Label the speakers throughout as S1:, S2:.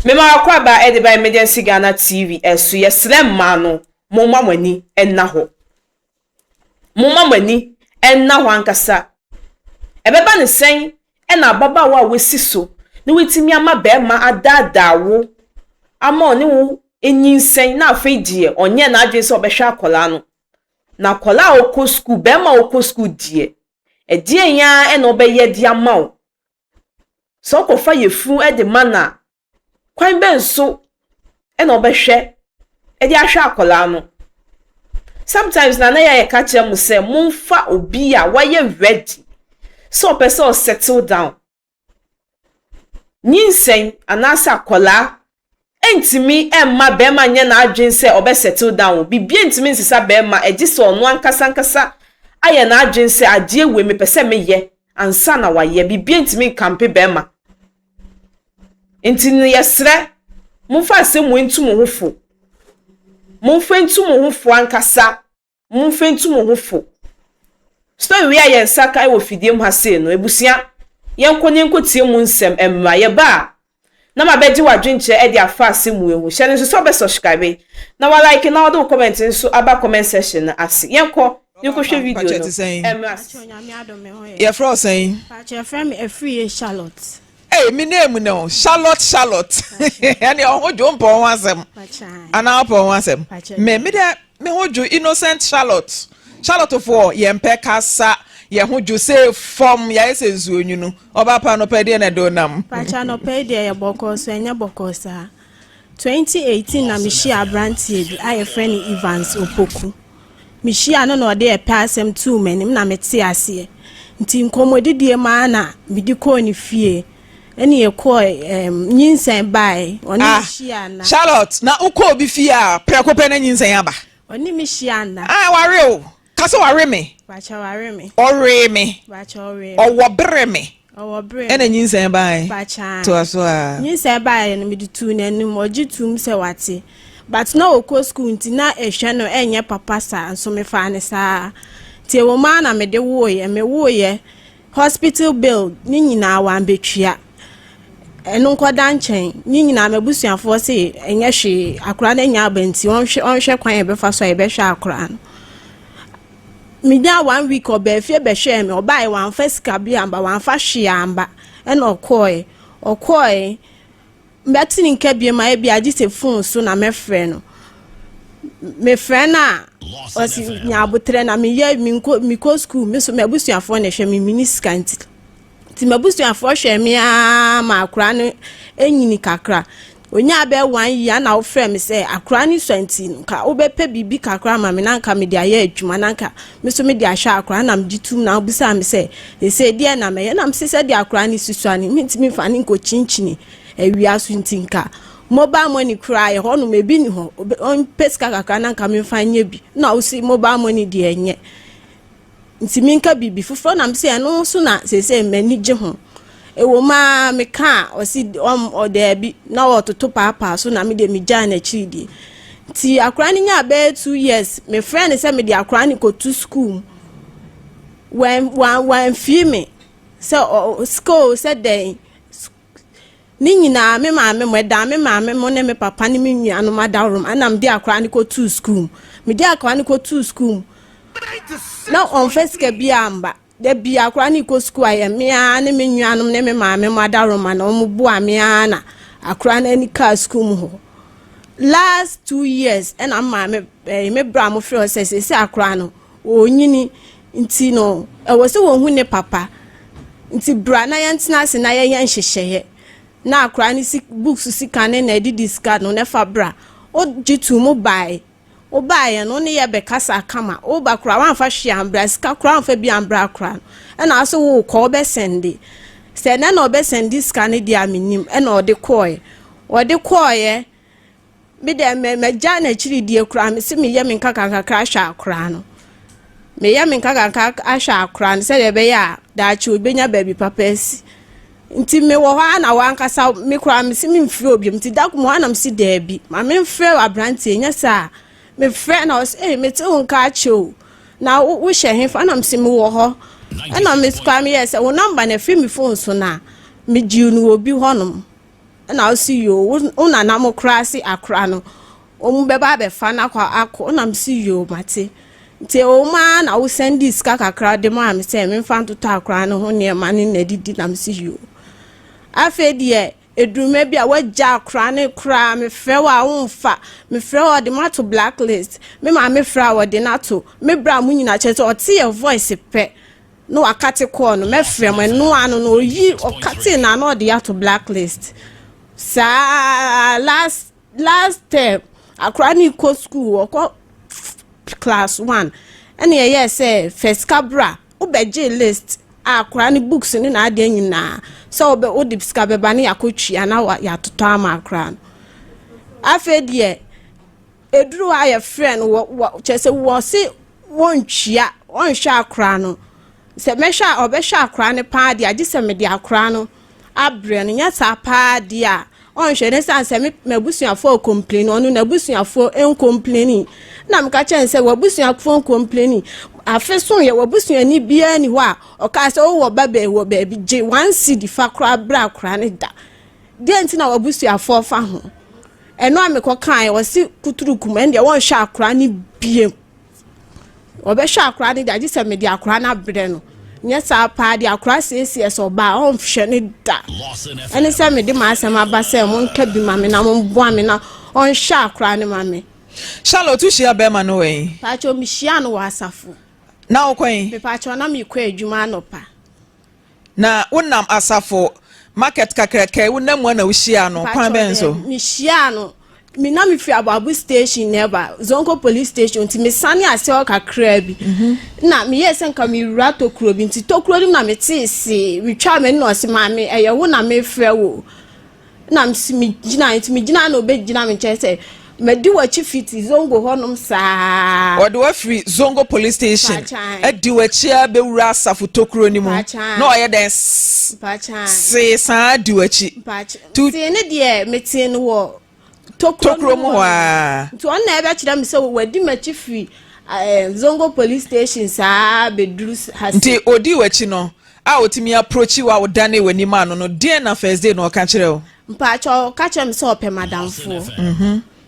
S1: Mema akwaba ede by emergency Ghana TV esu yesrem ma no momma mani enna ho. Momma mani enna ho ankasa. Ebeba ne sen ena baba wa wesi so. Ni wetimi ama be ma adadawo. Ama oni wo enyinsen na afedie onye na adwe se obehwa akola no. Na kola okọ school be ma okọ school die. Edie ya ena obeye di ama o. So ko fa yefu e de mana kwan ben so ena obehwe e di ahwe akola no. Sometimes na ya catch am say mumfa obi a waye ready. So person settle down. Nyinsen anasa akola entimi emma be ma nye na adwen say obe settle down. Bibie entimi nsisa be ma eji so no ankasa aye na adwen say ade we me pese me ye ansa na waye bibie entimi kampe be ma. Entini yesre mumfa se mu entu mu hofo. Mumfa entu mu hofo ankasa. Mumfa entu mu hofo. Story we aye nsaka e wo fidiem ha se no ebusia yenkonye nkotie mu nsem emma ye ba na ma beji wadwenche e di afa asemu ehu hye nso so be subscribe na wa like na do comment nso aba comment section na ase yenko hwe video no emma
S2: ye fro sen
S3: pa from a free Charlotte.
S2: Hey, me name no Charlotte. And your hojo mpo wansem. Ana mpo wansem. Me hojo innocent Charlotte. Charlotte for ye mpekasa ye hojo say form ya ese nzuonyu no. Oba pa no pede na do nam.
S3: Pacha no pede ye bokoso enya bokosa. 2018 na mishia brantie bi aye friend Evans Opoku. Mishia no no de e pasem 2 menim na mete ase. Nti nkomodidie ma na bidi ko ni fie. Eni ekọ nyinsen bai oni mishia na
S2: Charlotte na uko obi fie a prekope na nyinsen aba
S3: oni mishia na
S2: ware o kaso ware me
S3: bacha ware me
S2: ore me
S3: bacha ore
S2: owo bre me
S3: owo bre
S2: ena nyinsen bai
S3: bacha
S2: to aso a
S3: nyinsen bai na meditu na nim ogitum se wate but na okọ school nti na ehwe no enye papa sa nso me fa ne sa tie wo ma na me de wo ye hospital bill ni nyina wa ambetwia enu nkoda nchen nyina mabusuafo se enye hwe akura na nya abanti onhwe kwan e befa so e be hwe akura no media 1 week obefie be hwe me obai wan first kabi amba wan fa hwe amba ena okoi mbetini nke bie ma e bia gise phone so na me frɛ no me frɛ na osi nya abotre na me ye mi ko school me so mabusuafo na hwe me miniskanti ti mabusuafo hwe me a ma akura no enyini kakra onya be 1 year na wo frɛ me say akura ni 20 ka wo be pe bibi kakra ma me na nka me dia ya adwuma na nka me so me dia hwa akura na me gitum na obusa me say die na me na me say dia akura ni susuani me ntimi fa ni nko chinchini ewia so ntinka mobile money cry ho no me bi ni ho on peska kakra na nka me fa nye bi na wo si mobile money de enye ntimi nka bibi fufo na me say no so na say mani gye ho ewo ma me ka osi ode bi na ototo papa so na me de me gya na chidi ti akra ni nya be 2 years me friend say me de akra ni go to school when fie me so school said they ni nyina me ma me da me ma me mo ne me papa ni me nua no madarum anam de akra ni go to school me de akra ni go to school now on first ke bi amba de bi akra ni ko school aye me a ne me nuanom ne me ma me madarum na omo bu amia na akra na ni ka school ho last 2 years and am ma me bra mo frɛ say akra no onyini nti no e wo se wo hu ne papa nti bra na yantina se na ye yan hyehyeye na akra ni books sika ne na edidi sika no ne fa bra o jitu mo bai o bai no ne ye be kasa kama o ba kra wan fa hwe ambra sika kra wan fa bi ambra akra e na so wo ko be sende se na no be sende sika ne dia minim e na o de koye bi de me ja na chiri die kra me se me ye me nkaka kakra hwa akra no me ye me nkaka ahwa akra no se de be ya da chi obenya baby papa asi nti me wo ha na wankasa me kra me si me mfre obi nti da ko mo anam si da bi ma me mfre abrante nya sa me frɛ na me te unka cho na wo hye hefa anam si me wo ho ana me skwa me yes wo number na free me phone so na me giu no obi honom na o si yo una na mo krasi akra no o beba be fa na kwa akọ na m si yo mate nti o ma na wo send this kakra de ma me say me fa ntoto akra no ho ne ma ne na didi na m si yo afa die edurume bia wagya akra ne kra me frɛ wa wonfa me frɛ wa de ma to blacklist me ma me frɛ wa de na to me bra mu nyina kyerɛ sɛ ɔte your voice pɛ no akate call no me frɛ me no ano no yi ɔkate na no de ya to blacklist sa last term akra ni ko school ɔkɔ class 1 ene ye say first cabra obeje list akra ni books ni na ade nyina so obe odi ska beba ni yakotwia na ya toto ama akra afedie eduru aye friend wo chese wo si wontwia wonhwa akra no se mehwa obehwa akra ne pa de age se me de akra no abre no nya sa pa de a onhwe ne san se me mabusuafo complain onu na busuafo en complaining na mka chen se wabusuafo complaining afeso ye wabusuani bia ni ho a oka se wo baba wo ba bi je 1 cedi fa kra bra kra ne da de nti na wabusuafo fa ho eno amekọ kan wo si kuturukum en de won hwa akra ne biem obehwa akra ne da je se me de akra na bre no nyesa pa de akra CCS oba on hwe ne da ene se me de ma asem abase mo nka bi ma me na mo bo ame na on hwa akra ne ma me
S2: Charlotte shia be ma no we
S3: pacho mi hia no asafo
S2: na okwen
S3: me pacho na mi kwa adwuma no pa
S2: na wonam asafo market kakraka wonam na wohia no kwan ben so
S3: mi hia no mi na mi fi ababu station never zonko police station ti me sane ase o kakra bi na mi yesen ka mi wura tokuro bi nti tokuro dim na me tisi wi twa me no se ma me eye wo na me frɛ wo na mi gina na obe gina me chese medi wachi fiti zongo honum saa
S2: ode wa free zongo police station edi wachi be wura asafo tokuro ni mu na oye den se saa di wachi
S3: tu ne de metie no wo
S2: tokuro mu wa
S3: to on na ebe kira me se wadi machi free zongo police station saa bedru hasi
S2: nti odi wachi no a otimi approach wa wodane wani ma no de na first day no ka kire o
S3: mpacho ka kire me se ope madamfo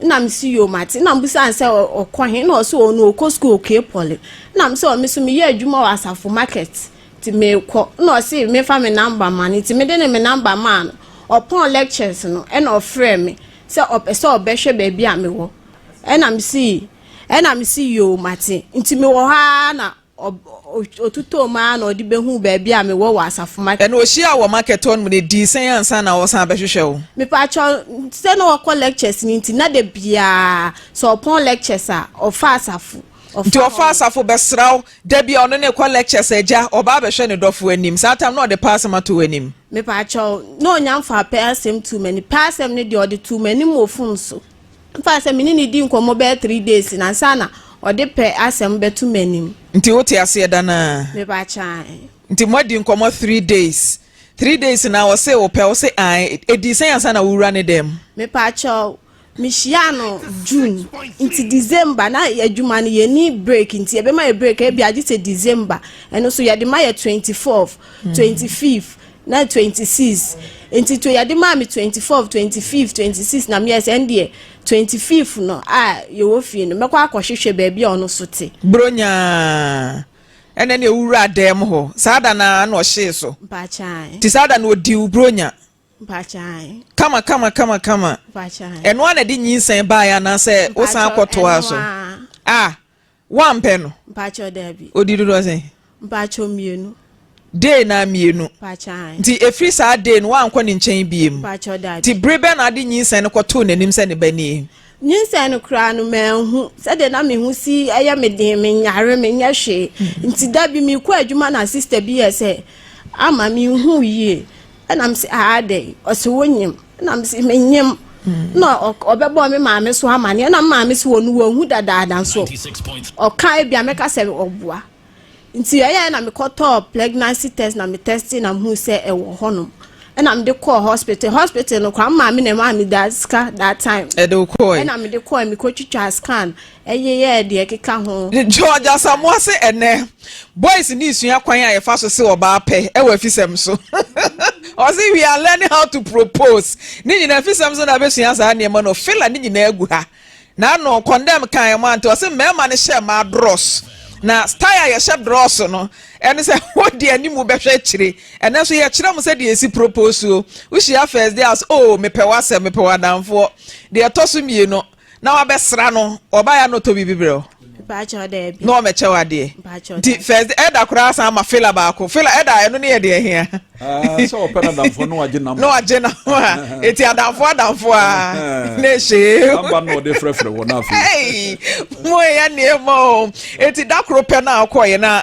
S3: na msi yo mate na mbusa anse okwahe na oso onu okọ school okay pole na mse o meso me ye adwuma wa asafo market ti me kọ na osi me fa me number man ti me de ne me number man upon lectures no e na ofre me se opese obehwe ba bia me wo e na msi yo mate nti me wo ha na otuto ma na odi behu ba bia me wo asafo market
S2: e na ohia wo market on mu ne di sen ansa na wo san behwehwe wo
S3: me pa cho se no wo lectures ni nti na de bia so upon lectures a ofa asafo
S2: nti ofa asafo besraw de bia ono ne kwa lectures eja oba behwe ne dofo anim satam no de pass ma to anim
S3: me pa cho no nyamfa person too many person ne de odi too many mo fun so fa se me ni di nkomo be 3 days na sana odi pe asem be too many
S2: nti wote ase da na
S3: me ba chai
S2: nti modi nkomo 3 days 3 days na wo se wo pe wo se ai edi sen ansa na wura ne dem
S3: me pa cho Michiano June into December na adwuma ne ye ni break nti e be ma break e bia se December eno so ye de ma ye 24th 25th na 26 nti to ye de ma me 24th 25th 26 na me yes ndie 25th no ye wo fie no mekwa akohwehwe ba bia ono so te
S2: bronya ene ne wura dem ho sada na no hye so
S3: pa chai
S2: ti sada na odi bronya
S3: Pachai.
S2: Kama.
S3: Pachai.
S2: Eno ana di nyinsan ba ya na se wo san kwoto aso. One pen.
S3: Pacho debi.
S2: Odi do say.
S3: Pacho mienu.
S2: Day na mienu.
S3: Pachai.
S2: Ti efri sa day no wan kwani nchen biem.
S3: Pacho debi.
S2: Ti brebe na di nyinsan no kwoto nanim se ne bani.
S3: Nyinsan no kra no menhu. Se de na mehu si eye meden me nyare me nya hwe. Nti dabi mi kwa adwuma na sister bi ye se ama mi hu yie. And I'm say day or so wonyim and I'm say menyim no obebo me maame so amane na maame so wonu hu dada so o kai bia meka se oboa nti ya na me koto pregnancy test na me testing na hu se e wo honom and I'm the call hospital no kwam ma me na ma me that time
S2: e do ko
S3: and I'm the call me coach scan ye de keka ho
S2: George Asamoah say ene boys ni sua kwan a ye fa so se oba pe e wa Afisem so o say we are learning how to propose ni nyina Afisem so na be sua sa na no fila ni nyina agu ha na no condemn kan man to say me ma ne share ma dross na style ya share dross no ene say what de ani mu be hwe kire ene so ye kire mu say de esi propose o we share first day as oh me pe wa se me pe wa danfo de etoso mie no na wa besra no oba ya no to bibibre
S3: Bacho de bi
S2: no me chewa de di first eda kura sa ma fila ba ko fila eda eno ne ye de hia
S4: so opera danfo no agye nam
S2: no agye na eti adamfo na she
S4: amba no de frefre wona afi
S2: hey mo ya ne mo eti dakro pe na akoye na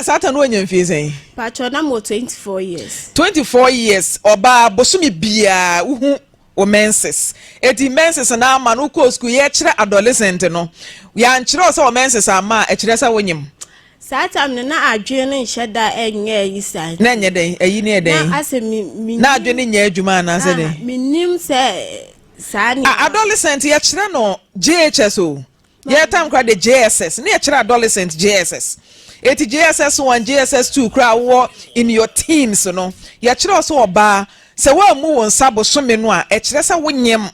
S2: satan no anya mfie
S3: Bacho na mo 24 years
S2: 24 years oba bosumi bia uhu o menses eti menses na ama no ko school ye kire adolescent no ya nkire so o menses ama e kire sa wonyim
S3: Satam na adwe ne nheda enye yi san
S2: na enye den eyi ne den
S3: na ase mi
S2: na adwe ne nya adwuma na ase den
S3: minim se sani
S2: adolescent ye kire no JHS o ye tam kra de JSS ne ye kire adolescent JSS eti JSS 1 JSS 2 kra wo in your teens no ye kire so oba se wa mu won sabo some no a e kire se wonyem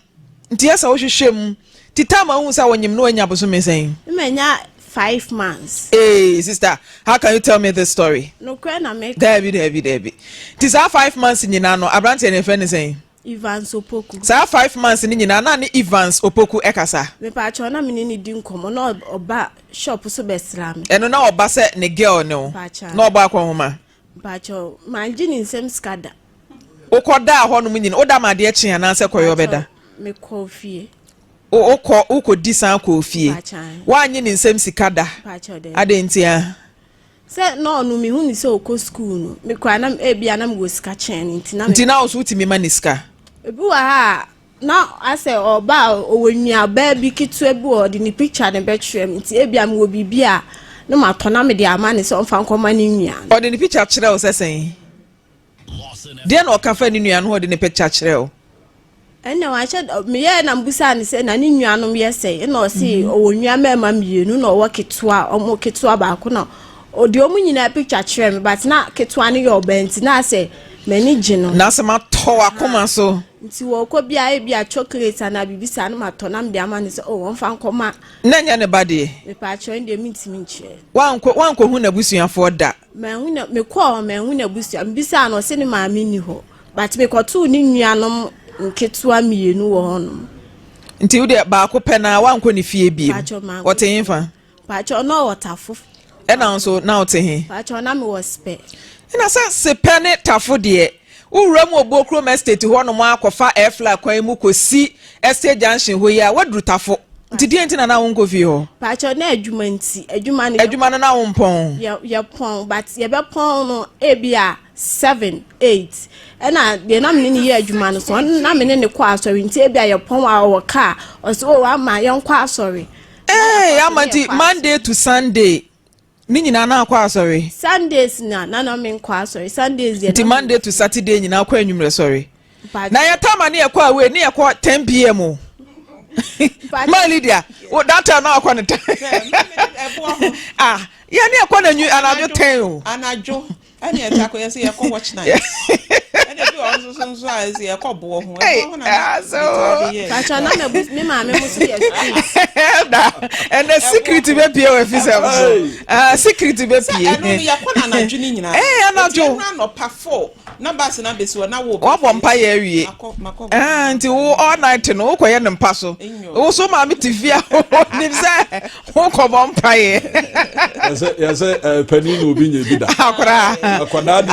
S2: nti esa wo hwehwem titama hu se wonyem no anya bosome sen
S3: menya 5 months.
S2: Hey sister, how can you tell me this story?
S3: No cry na make
S2: Debbie. This are 5 months in nyina abrante ne friend saying
S3: Evans Opoku.
S2: Sa 5 months in nyina na ne Evans Opoku ekasa.
S3: Me pa cho na me ni di nkomo na oba shop so besra me.
S2: Eno na oba se ne girl no. Na oba akwa homa.
S3: Pa cho manji ni nsem skada.
S2: Ukoda ho no nyina oda ma de akye na se koyo beda.
S3: Me Kofi.
S2: Uko disan Kofi. Wanyi ni nsem sikada. Adentia.
S3: Se no no me hu ni se okọ school no. Me kwa na bia na me go sika chen
S2: ntina oso utimi maniska.
S3: Ebi wa ha na ase oba owonua ba bi kitu ebi o di ni picture ne betwem nti ebia me wo bibia no ma tona me de ama ne se onfa nkoma ni nua.
S2: O di ni picture kire o sesen. Dia na o kafa ni nua no o di ni picture kire o.
S3: Ene wa che me ye na mbusa ne se na ni nua no me se na o se owonua mema mienu na o wo ketua omo ketua ba ko na odi omu nyina picture kire me but na ketua ne yo benti na se mani gino
S2: na se ma to akoma so
S3: nti wo ko bia e bia chocolate na bibisa na ma to na mde ama ne se o won fa nkoma
S2: na nya ne bade
S3: me pa kire ndi mitimi nkire
S2: wanko hu na busuafo da
S3: me hu na me ko me hu na busua mbisa na o se ne ma me ni ho but me ko tu ni nuanom nketua mienu wo honom
S2: nti wo de ba ko pe na wanko ne fie biem o te hinfa
S3: pa cho no watafo
S2: e na so na o te hin
S3: pa cho na me wo spe
S2: ina se pene tafo de uwura mu obokro estate ho no mo akofa airfly kwan mu kosi estate junction ho ya wadru tafo nti die nti na wo nko fie ho
S3: pa cho na adwuma nti
S2: adwuma no na wo mpon
S3: ya pon but ye be pon no e bia 7 8 ena de na me ni ye adwuma no so na me ne kwa asori nti e bia ye pon a wo ka o so wa ma ye kwa asori
S2: amanti Monday to Sunday ni nyina na akwa asori
S3: Sundays na me kwa asori Sundays ye
S2: nti Monday to Saturday nyina akwa anwumre sorry na ya tama ne yakwa we ne yakwa 10 pm ma Lydia o data na akwa ne ya ne yakwa na anajo 10
S5: anajo ani etako yesi ye ko watch night ene bi on so as ye ko bo ho
S3: Pacha na me ma me musu ye
S2: and the secret be pie we Afisem secret be pie
S5: eno ye ko na anajo ni nyina
S2: anajo
S5: na no pa 4 numbers na besi na wo
S2: bo mpa ye awie nti wo all night no wo koye ne mpa so wo so ma me tifia nim se wo ko bo mpa ye
S4: yase pani no bi nye bi da
S2: akora
S4: akwada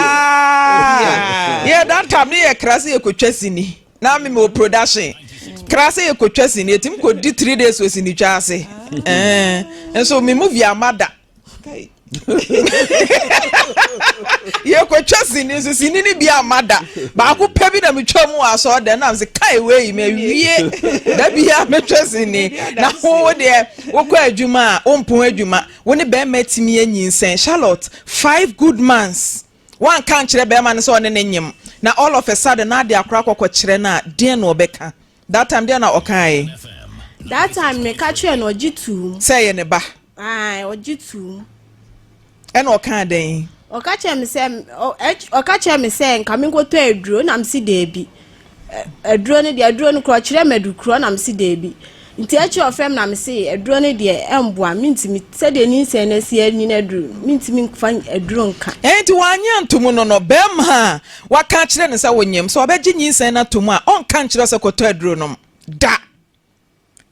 S2: yeah that time ne krase ye kotwasini na me production krase ye kotwasini etim ko di 3 days we sini twa ase enso me movie amada ye kotwasini so sini ni bia amada ba ko pa bi na me twa mu aso de na se kai we me wie da bia me twasini na wo de wo ko adwuma ompon adwuma wo ne be matimi anyinsen Charlotte 5 good months one kan kire be man so ne nyim na all of a sudden na de akra kokokire na den no obeka that time dey na okai
S3: that time me catch you no G2
S2: say ne ba
S3: G2
S2: and okai den
S3: okache me say nka me go to aduro na me si debi aduro ne de aduro no kro kire medukro na me si debi nti echi ofem na me say aduro ne de emboa mintimi se de ni se na si ani na aduro mintimi fa aduro nka
S2: enti wanya ntomu no bem ha waka kire ne se wonyem so obeji nyinsen na tomu a on kan kire se koto aduro no da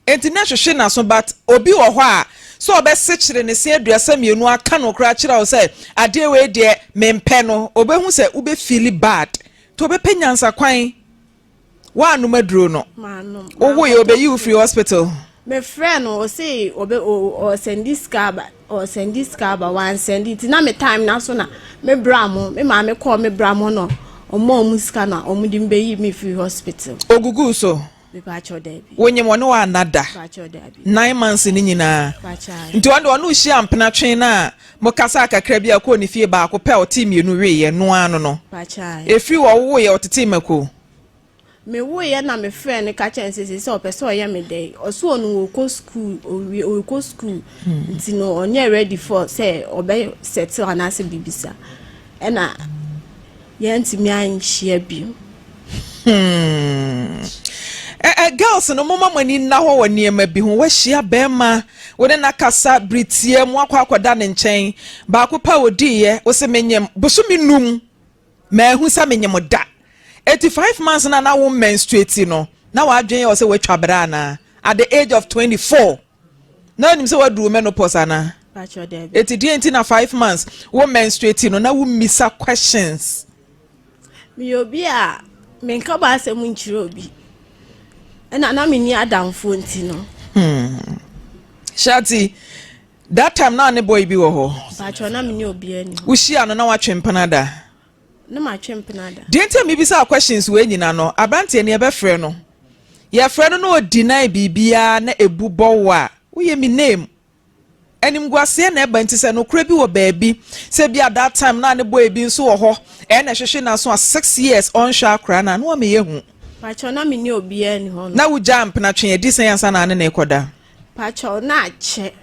S2: enti na hwehwe na so but obi wo ho a so obese kire ne se aduasa mienu aka no kra kire wo se ade we de mempe no obehu se ube feel bad to obepenyansa kwan wa no maduro no owo ye obeyi u free hospital
S3: my friend o say o send this caba one send it na me time na so na me bramo me ma me call me bramo no omo musika na omudi mbeyi me free hospital
S2: ogugu so
S3: me pa cho debi
S2: wonyem woni wa nada
S3: pa cho debi
S2: 9 months ni nyina
S3: pa cha
S2: nti wonde wonu hyi ampena twen na mo kasa akakra bi akọ ni fie ba akọ pe o team yenu we ye no ano no
S3: pa cha
S2: efri wo wo ye otete mako
S3: me wo ye na me friend ka chen se o person ye me dey oso onu go school o go school nti no onye ready for say obe settle anase bibisa na ye ntimi an hia bi
S2: girls no mama mani na ho woni ema bi ho wa hia bema wode na kasa britie mu akwakoda ne nchen ba ko pa odi ye wo se menyem bosumi num ma hu sa menyem da 85 months na wo menstruate no na wa adwen ye se we twabra na at the age of 24 na nim se wadu menopause ana
S3: pacho dey
S2: eti na 5 months wo menstruate no na wo misa questions
S3: mi obi a me nka ba asem nchire obi na me ni adamfo nti no
S2: Shati that time na ne boy bi wo ho
S3: pacho na me ni obi ani
S2: wo hia no na wa twempanada
S3: na ma twempanada
S2: dente mi bisa questions we nyina no abante ne ebe frɛ no ye frɛ no no deny bibia na ebubo wa wo ye mi name enim guase na eba nti sɛ no kura bi wo baabi sɛ bi at that time na ne boy bi nso wo ho na hwehwe na so 6 years on sha kra na no me yehu
S3: pacho na me ni obi ani ho
S2: na wo jump na twen edisen yansa na ne ekoda
S3: pacho na ache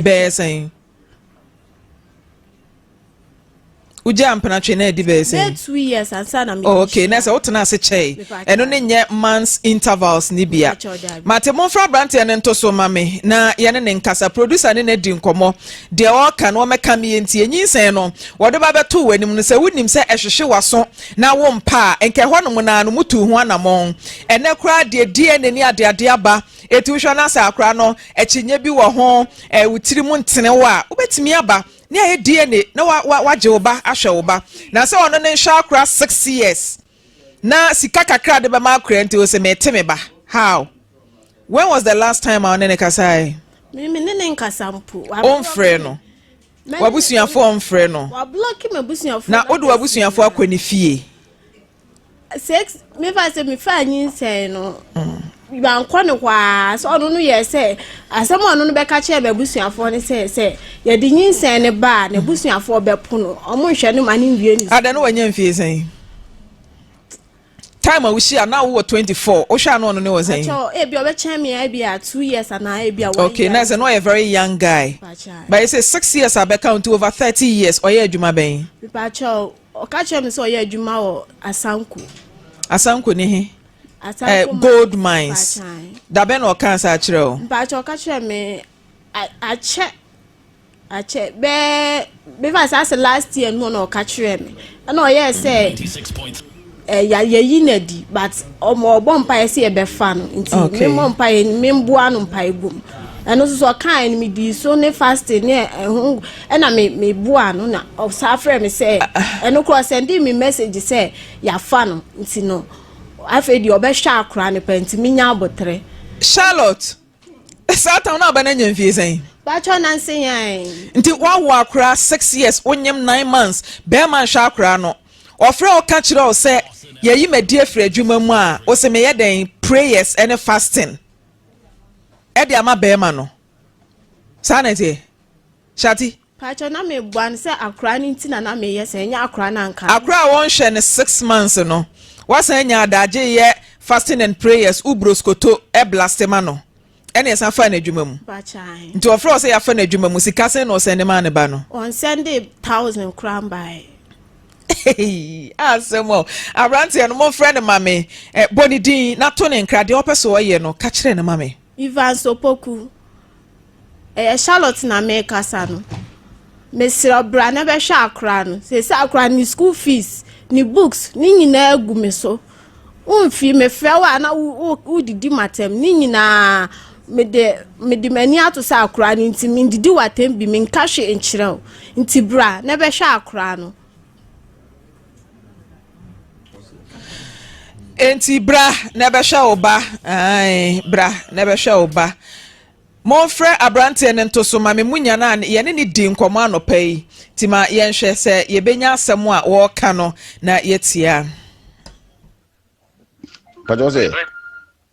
S2: besen Uja ampana twen na edi besen
S3: 2 years ansa na me
S2: okay na say wotena ase chei eno ne nye months intervals ni bia mate monfra brand ene nto so mame na ye ne nkasa producer ne di nkomo de o ka no meka me enti enyinsen no wode ba beto wanim no se wonim se ehwehwe waso na wo mpa enke ho no na no mutu ho anamon ene kra de DNA ni ade aba eti hwa na sa akra no ekinye bi wo ho wutiri mu ntene wa obetimi aba ni aye DNA na waje oba ahwe oba na se ono ne hwa akra 6 years na sika kakra de ba ma akra nti o se meteme ba how when was the last time on ne kasai
S3: me ne nkasa mpo
S2: on frɛ no wabusuafo on frɛ no
S3: wa block me busuafo
S2: na odu wabusuafo akwani fie
S3: 6 me fa se me fa nyinsen no ban kwone kwa so ono no ye se asem ono no be ka che be busuafo ne se ye di nyinsen ne ba ne busuafo be pono omo hwe no mane wie ni
S2: ada no wanya mfie sen time a we share now we 24 o hwa no ono ne wo sen
S3: e bi obe chen me e bi a 2 years ana e bi a 1
S2: okay na say no a very young guy but you say 6 years I be count to over 30 years or ye adwuma ben
S3: pa cho o ka che me so ye adwuma o
S2: asanku ni he gold mines da ben o kan sa kire o
S3: pa cho ka che me ache be fa sa last year no ka kire me na o ye say ya yinadi but omo bompa ese e be fa no nti me bompa me mboa no mpa egum eno so kan me di so ne fasting ne ehun na me boa no na of safre me say eno cross send me message say ya fa no nti no afa di obehwa akra ne panti minya abotre
S2: Charlotte Satan na ba na nyamfie sen
S3: ba cho na nsen yan
S2: nti wa akra 6 years onyem 9 months be man hwa akra no ofre o ka kire o se yeyi medi afre adwuma mu a o se me ye den prayers and fasting e de ama be ma no sanete shati
S3: Pacho na me buan se akra ni ntina na me yes enya akra na nka.
S2: Akra won hye ne 6 months no. Wasa enya adaje ye fasting and prayers ubroskoto e blastema no. Ene yesa fa na adwuma mu.
S3: Pachai.
S2: Nti ofro se ya fa na adwuma mu sika se no send man ne ba no.
S3: On Sunday 1,000 crown by.
S2: Asemo. Abranti no mo friend mame bonidin na to ne nkra de opeso oye no ka kire ne mame.
S3: Ivan Sopoku. Charlotte na me kasa no. Mesira bra na be hwa akra no. Se akra ni school fees, ni books, ni nyina agu me so. Umfi me fra wa na udidi matem ni nyina me de mani ato sa akra ni ntimi ndidi watem bi me nka hwe enkyerɛ nti bra na be hwa akra no.
S2: Enti bra na be hwa oba ai bra na be hwa oba mo frɛ abrante ne nto so ma me munya na ye ne di nkomo anopai ti ma ye nhwɛ sɛ ye benya asɛm a wo ka no na ye tia
S6: Pacho say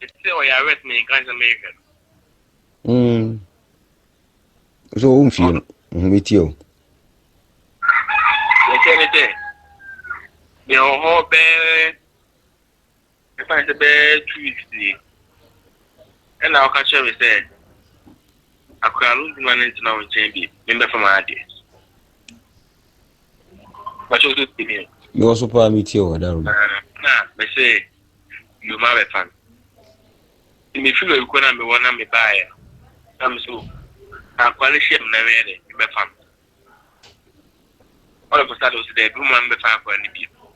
S7: it's still ya with me guys American
S6: so feel with you
S7: the whole bear if I say bear 2 weeks and I'll catch you say I can't lose money to now in chamber member from my ideas but you do me
S6: you also pa meet you that
S7: they say you my fan me feel you gonna me wanna me buy I'm so I quality am na mere me fan all of a sudden the woman me fan for any people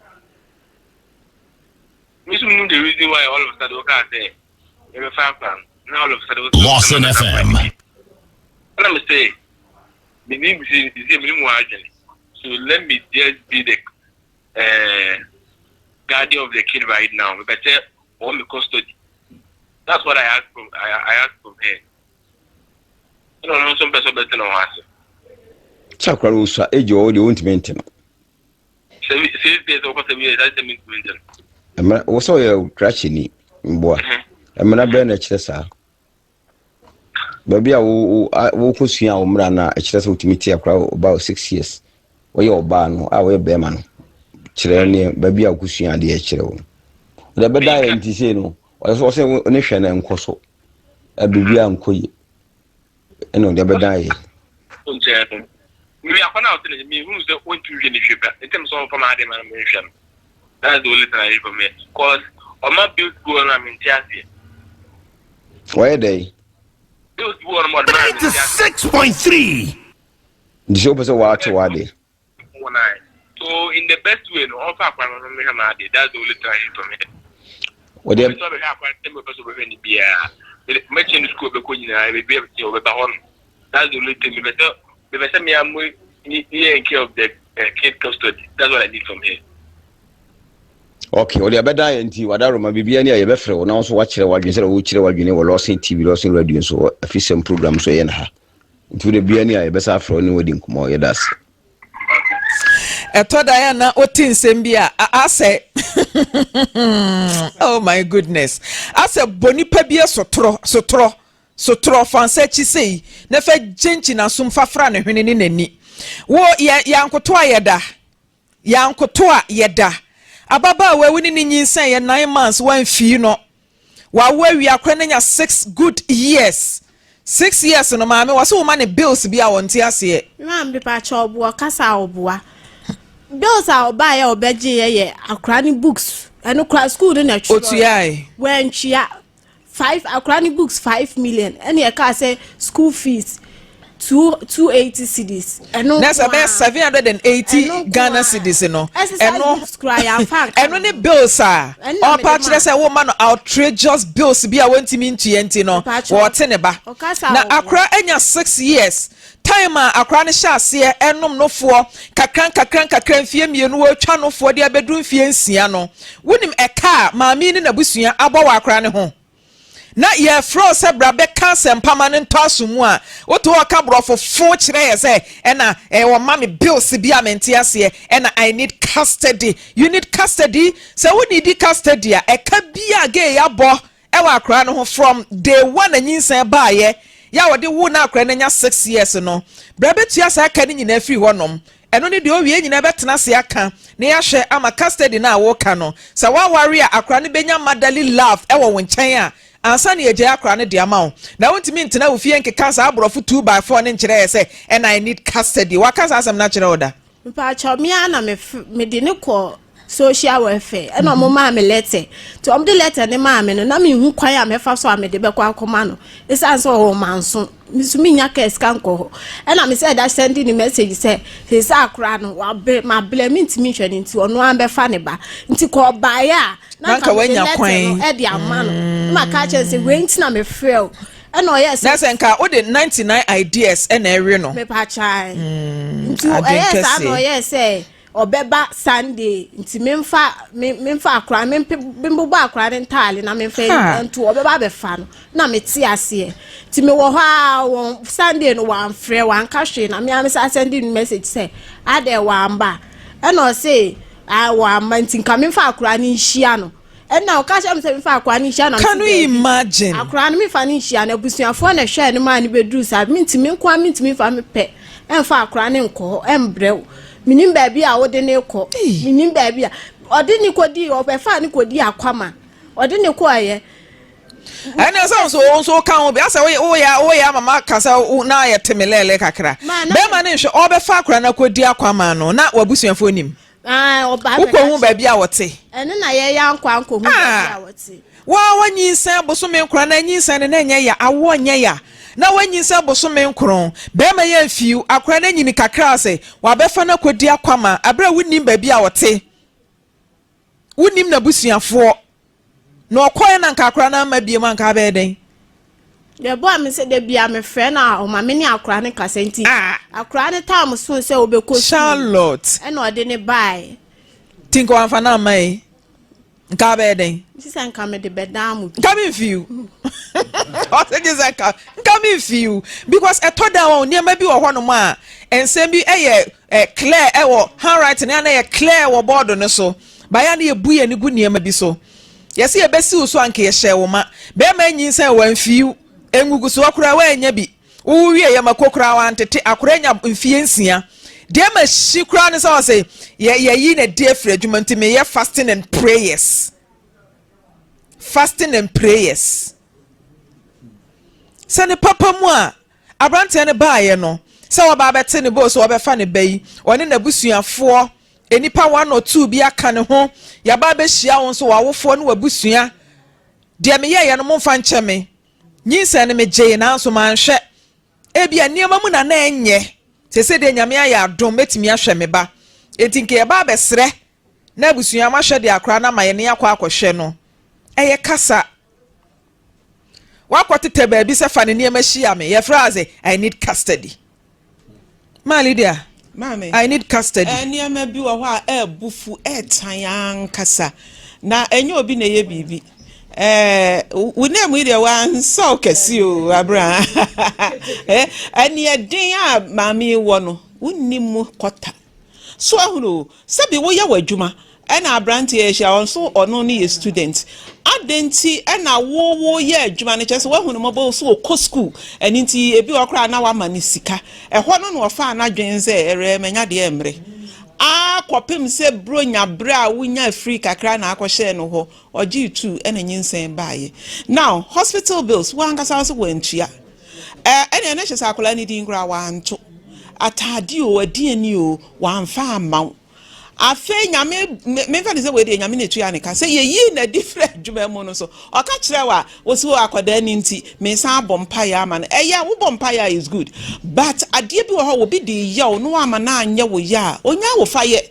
S7: me so know the reason why all of a sudden okay say me fan now all of a sudden
S8: Lawson FM
S7: and I'm say me need to see me agent so let me just be the guardian of the kid right now we better or me custody. That's what I asked from her. You know, some person better know what.
S6: Chakra usa ejo the won't maintain.
S7: 6 days over 7 years that's the maintain.
S6: Am also you crash ni mboa. Am na be na kire sa. Baby a wo kosua wo mra na kire sa ultimate akra about 6 years. Wo ye oba no a wo ye be ma no. Kire ne baby a kosua de kire wo. The better enti say no. Also say ne hwe na nkoso. Abibia nkoyi. Eno the better.
S7: We are now telling me who's the one to really ship in terms of from Adam and mention. That's the only thing I for me. Because on my build go on I'm in Chassis.
S6: Why they?
S7: Build go on more
S8: 96.3.
S6: The show was a watch what they.
S7: So in the best way, no offer that's the only thing I for me.
S6: What they
S7: have person when be a mention school because I will be able to over on. That's the only thing better me am in care of the kid custody. That's what I need from here.
S6: Okay, well, the better enti wadaro ma bibia ni ya befre wo na so wa kire wadwen se wo kire wadwen wo Lawson TV Lawson radio so Afisem program so ye na ha. Nti de bia ni ya besa afro ni wodi nkomo ye das.
S2: Etoda ya na otinsem bia ase oh my goodness ase bonipa bia sotro fansa chi sei na fa genchi na sum fafra ne hwene ne nani wo yankoto a yeda ababa wa woni ni nyinsan ye 9 months wan fi no wa wi akra na nya 6 good years 6 years no maame wa so wo ma ne bills bia wonte ase
S3: Mam bi pa cha obo kasa oboa bills a oba ya obeje ye akra ni books eno kra school na chiro
S2: otuyai
S3: when chia 5 akra ni books 5 million and ye ka say school fees 280 cedis eno
S2: that's about 780 Ghana cedis no eno ne bills a o pa kire say wo ma no outrageous bills bia wantimi ntuenti no wo te ne ba na akra enya 6 years time akra ne sha ase enom nofo kakran fie mienu wo twa nofo de abedun fie nsia no wonim eka maami ne nabusua abɔ wa akra ne ho na ye fro se bra be cancer permanent asumu a woto ka brofo fo kire ye se ena wo mami bills bia menti ase ena I need custody you need custody se wo need custody a eka bia ge ya bo e wa akra ne ho from day 1 anyinsan ba ye ya wode wo na akra na nya 6 years no bra betua sa aka ni nyina free honom eno ne de owie nyina betena se aka na ya hwe ama custody na wo ka no sa wa ware a akra ne benya madali love e wo nkyɛn a ansa ne eje akra ne de ama wo na wontimi ntena wo fie nkeka sa aborofo 2x4 ne nkyerɛ se and I need custody wa ka sa asem na kyerɛ oda
S3: mpa chomia na me de ne ko social welfare and no ma me letter to the letter ne ma me no na me hu kwan a me fa so a me de be kwa akoma no isa so ho manso misumi nya ka scan ko and I me said that sending the message say sa akra no wa ma blame ntimi hwe nti ono an be fa ne ba nti ko ba ya
S2: na ka wanya kwan
S3: e de ama no ma ka che say we nti na me frel and no yes
S2: that's enka o de 99 ideas and every no
S3: me pa chai nti yes I know yes say obeba Sunday nti memfa akra membo akra ne ntale na memfa ntu obeba be fa no na meti ase nti me wo ha won Sunday no wan frɛ wan ka hwe na me am sa send message say ade wan ba e no say I wan man nti ka memfa akra ne nhia no and now catch am say memfa akra ne nhia na
S2: can you imagine
S3: akra ne memfa ne nhia na busuafo na hwe ne ma ne bedru sa minti menkwa minti memfa me pɛ emfa akra ne nkɔ embrew minim baby a wode ne ko minim baby a ode ni kodi obefa ni kodi akwama ode ne ko aye
S2: ana so kan obi asa wo ya mama kasa na ya temelele kakra be ma ne hwe obefa akra na kodi akwama no na wabusuafo nim
S3: oba
S2: be ko hu baby a wote
S3: ene na ye ya nkwa hu baby a wote
S2: wa wanyinsa bosome nkra na nyinsa ne na nya ya awo nya ya na wanyinsa bosome nkron be ma ya fiu akra na nyini kakra se wa befa na kodi akwama abra wunim baby a wote wunim na busuafo no okoye na nkakra na ma bie man ka be den
S3: de bo am se de bia me frɛ na o ma me ni akra ne kasenti akra ne tam so se obeko
S2: Charlotte
S3: e na ode ne bai
S2: tinko anfa na mai nka be den
S3: sisa nka me de bedamu
S2: nka me fiu o se je zaka nka me fiu because etoda won ne ma bi wo hɔ no ma ensem bi clear wo handwriting na ye clear wo board no so baya na ye buye ni gu ne ma bi so yesi ye besi uso anke ye hye wo ma be ma nyinsa wan fiu engugu so akura wa anya bi wo wie ye makokura wa antete akura nya mfie nsia de ma hyi kura ne so say ye yi na de afra adwuma ntime ye fasting and prayers sane papa mu a abrante ne baaye no se wo ba bete ne bo so wo be fa ne bayi one na busuafo enipa 1 or 2 bi aka ne ho ya ba be hia won so wawofo ne wabusua de me ye no momfa nche me nyinsa ne me gye na so man hwe ebia niema mu na enye sese de nyame ya adom betimi ahwe me ba etinke ya ba be sre na abusua ma hwe de akra na maye ne yakwa akohwe no eye kasa wakwotete ba bi se fa ne niema hia me ye phrase I need custody mali dia
S5: Mame,
S2: I need custody.
S5: Niema bi wo hɔ a bufu tan kasa na enye obi na ye bibi. Wunem ide wan so kesi o abra. Anie den a mame wo no, wunnim kota. So ahunu, sabi wo ya wadwuma. Ena abrante ye hia on so ono ne ye student. Adenti ena wo ye adwuma ne kyese wo hunu mo so ko school eninti ebi okra na wa mani sika ehɔ no no fa na dwen se ere menya de emre akopem se bronya bra wunya free kakra na akɔhye no ho ogi 2 ena nyinsen baaye now hospital bills wankasa so wantua ene ne hyesa akola ni din kra wanto atade o adiani o wanfa amaw afe nyame me fa de se we de nyame netu ya ne ka se ye yi na different dwuma mu no so o ka kire wa wo si wo akoda ni nti me san bompa ya ama no eya wo bompa ya is good but ade bi wo ho wo bi de ya wo no ama na anya wo ya onya wo fa ye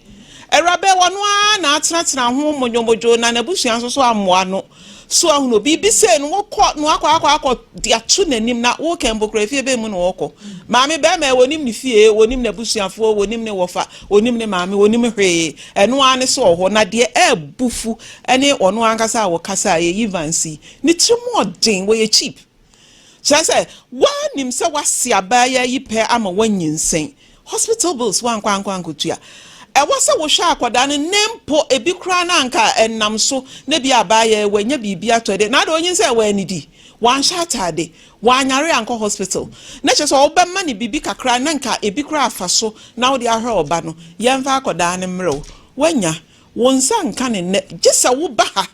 S5: erabe wo no na atenatena ho monyomojo na nabusuan so amoa no so ahunu bi se no wokɔ no akɔ de atu nanim na wo kan bokrafie be mu no wokɔ maame be ma wonim ni fie wonim na busuafo wonim ne wofa wonim ne maame wonim hwe eno ane so hɔ na de bufu ene ono ankasa wo kasa ye vansi ni trimodin wo ye cheap say wanim se wase abaya yi pɛ ama wanyinsen hospital bills wankwa nkotua wasa wo hwa akwada ne nempo ebi kra na anka enam so na bi abaye wanya bibia to de na do onyin se wa anidi wan shatade wan yare anko hospital na che so obema ne bibi kakra na nka ebi kra afaso na wo de ahwe oba no yemfa akoda ne mrew wanya wonsa nka ne gisa wo ba ha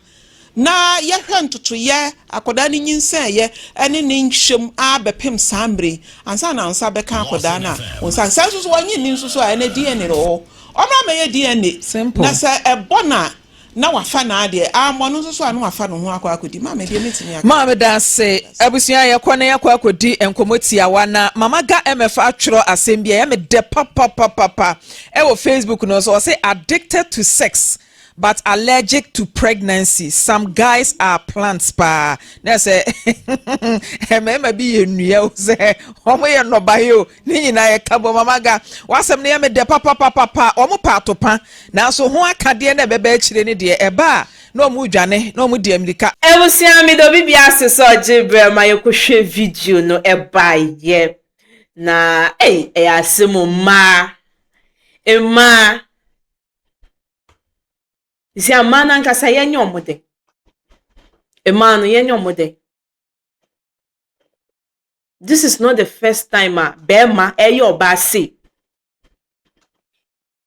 S5: na yehwe ntoto ye akoda ne nyinsa ye ene ne nhwem abepem sambre ansa na ansa beka akoda na wonsa sanso so wanyi ni nso so a ene DNA ro omra me ye DNA na se ebona na wafa na ade amonu nso so anu wafa no ho akodi ma me de metimi aka
S2: ma me da se abusua ye kɔ na ye kɔ akodi enkomotia wa na mama ga MF atworo asembia ye me de papa e wo Facebook no so say addicted to sex but allergic to pregnancy. Some guys are plants pa. Na say mema bi enua say omo ye no ba yo ni nyina ye kabo mama ga wasem ne me de papa omo pa atopa na so ho akade na beba akire ne de eba na omo dwane na omo de amerika
S1: ebusia mi do bibia aseso jibre ma ye kohwe video no eba ye na asemu ma ema isi amana nkasa yenye omode emanu yenye omode. This is not the first time bema eyo oba se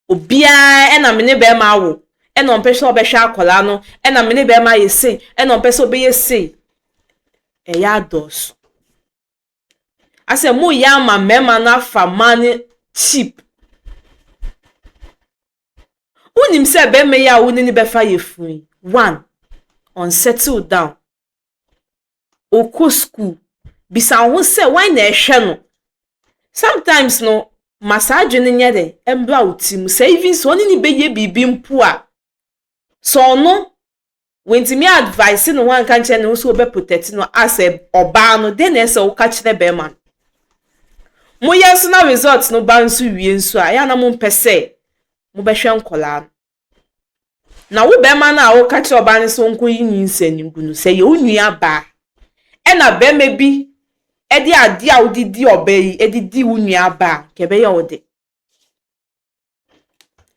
S1: obia ena mene bema wo ena onpese obehwa akola no ena mene bema yese ena onpese obeyese eya dos ase mu ya ma mema na fa mani cheap unim se bema ya woni ni befa yefun. One, on settle down oko school bisa ho se why na ehwe no sometimes no massage ni nyede embra utim say even so ni beye bibi mpo a so no wenti me advice no wan kan che no so be protect no as a oba no den na se wo ka kire be man mo yes na result no ba nso wie nso a ya na mo mpese mo be hwe nkola na wo be man na wo ka kire oba ne so nko yi nyinsa ni ngunu se ye onua ba e na be me bi edi adi a odidi obey edidi unua ba kebe ya ode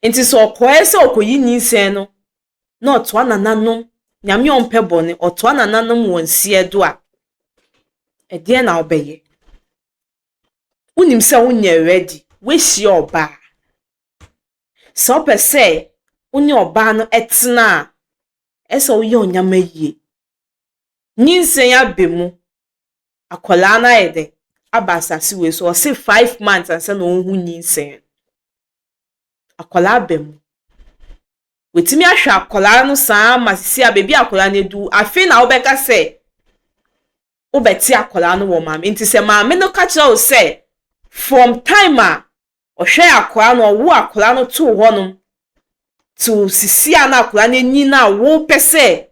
S1: enti so okoese okoyi nyinsa no na oto anananom nyame ompe bone oto anananom wonsi edo a ede na obeye unim se unya ready we hie oba so pese unya oba no etena eso uye onyama yie nyinsa ya bemu akola na ede abasasi we so say 5 months and say no hu nyinsa akola bemu wetimi ahwa akola no saa masisi a bebi akola na edu afi na obeka say obeti akola no wo mam enti say mam no ka kira o say from time a ohwe akola no wo akola no to ho no to sisi a na akola na nyi na wo pese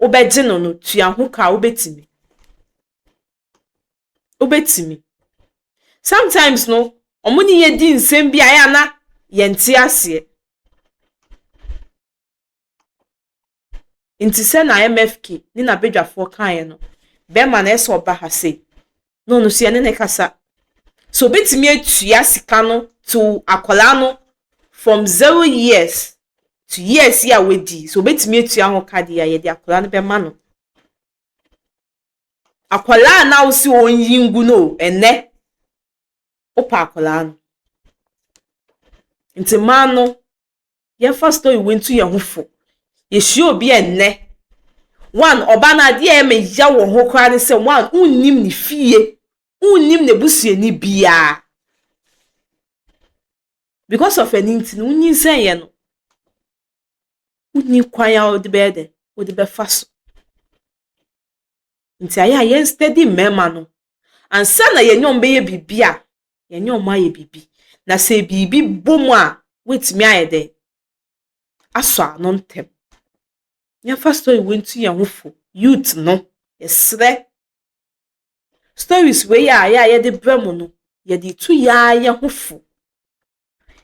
S1: obeje no no tua ho ka obetimi sometimes no omuni ye di nsem bi aya na yenti ase inti se na MFK ni na bedwafo kan no be ma na eso oba ha se no se ne kasa so betimi atua sika no to akola no from 0 years to years ya wedi so betimi atua ho kadi ya ye di akola no be ma no akola na usi onyi ngu no ene opa akola no nti ma no ye first story wentu ye hofo ye hie obi ene one oba na de e me ya wo ho kra ne se one unnim ni fie unnim ne busue ni bia because of anything unyin sen ye no unni kwanya o de bede o de be faso nti aya ye steady mema no ansa na ye nyom be ye bibia ye nyom ma ye bibi na se bibi bomu a wetimi ayede aso no ntem ya first story went to hofo youth no yesre stories we ya ye de bremu no ye de tu ya ye hofo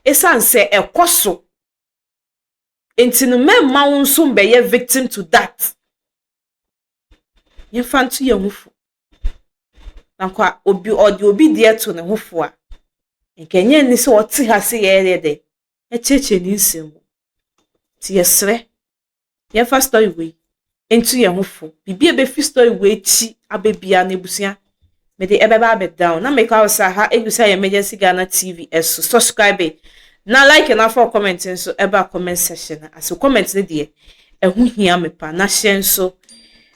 S1: esanse ekoso enti no memma wonso be ye victim to that ye fan to ye hofo na kwa obi de to ne hofo a enkenye ni se oti ha se ye de echeche ni nsem ti yesre ye first story we into ye ho fo bibi e be fi story we chi abebia na ebusua me de ebeba be down na make us ha egusa emergency Ghana TV eso subscribe na like na for comment nso eba comment section as comment ne de ehu hia me pa na share nso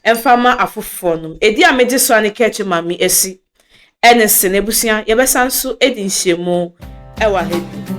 S1: emfama afofo no edi amede so ani catch mami esi enese na ebusua ye besa nso edi nhyiemu ewa hedu.